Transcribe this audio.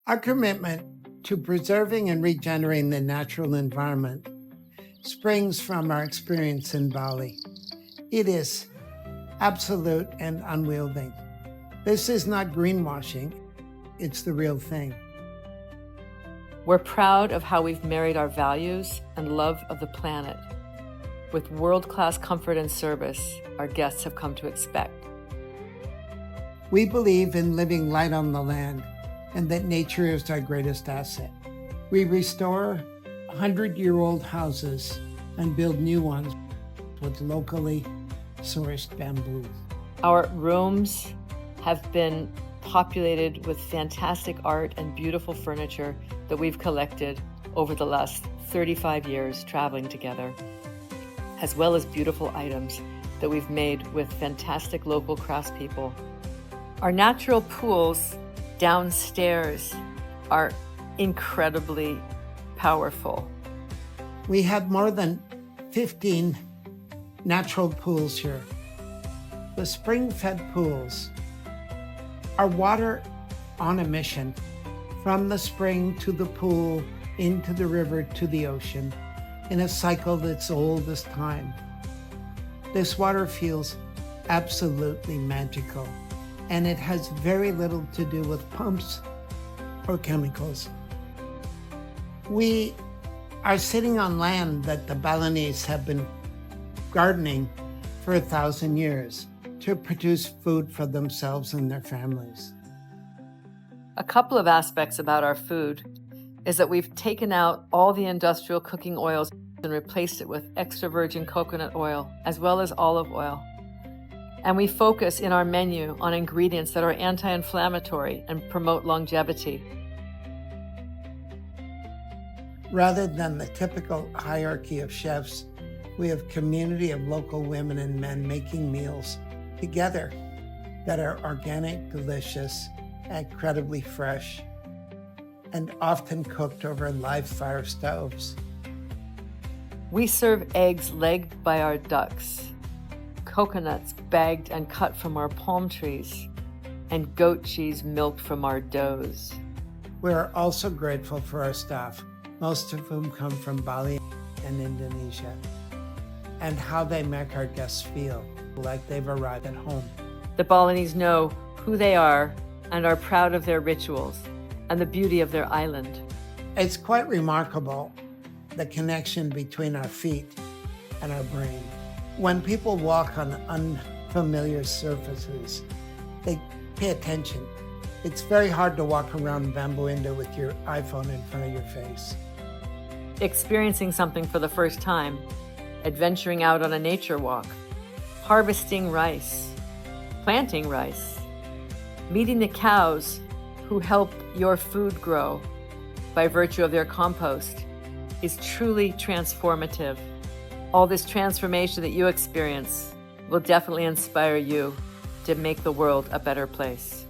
Our commitment to preserving and regenerating the natural environment springs from our experience in Bali. It is absolute and unwielding. This is not greenwashing, it's the real thing. We're proud of how we've married our values and love of the planet with world-class comfort and service our guests have come to expect. We believe in living light on the land and that nature is our greatest asset. We restore 100-year-old houses and build new ones with locally sourced bamboo. Our rooms have been populated with fantastic art and beautiful furniture that we've collected over the last 35 years traveling together, as well as beautiful items that we've made with fantastic local craftspeople. Our natural pools downstairs are incredibly powerful. We have more than 15 natural pools here. The spring-fed pools are water on a mission from the spring to the pool, into the river to the ocean, in a cycle that's old as time. This water feels absolutely magical, and it has very little to do with pumps or chemicals. We are sitting on land that the Balinese have been gardening for 1,000 years to produce food for themselves and their families. A couple of aspects about our food is that we've taken out all the industrial cooking oils and replaced it with extra virgin coconut oil as well as olive oil. And we focus in our menu on ingredients that are anti-inflammatory and promote longevity. Rather than the typical hierarchy of chefs, we have a community of local women and men making meals together that are organic, delicious, incredibly fresh, and often cooked over live fire stoves. We serve eggs legged by our ducks, coconuts bagged and cut from our palm trees, and goat cheese milked from our doughs. We are also grateful for our staff, most of whom come from Bali and Indonesia, and how they make our guests feel like they've arrived at home. The Balinese know who they are and are proud of their rituals and the beauty of their island. It's quite remarkable, the connection between our feet and our brain. When people walk on unfamiliar surfaces, they pay attention. It's very hard to walk around Bambu Indah with your iPhone in front of your face. Experiencing something for the first time, adventuring out on a nature walk, harvesting rice, planting rice, meeting the cows who help your food grow by virtue of their compost is truly transformative. All this transformation that you experience will definitely inspire you to make the world a better place.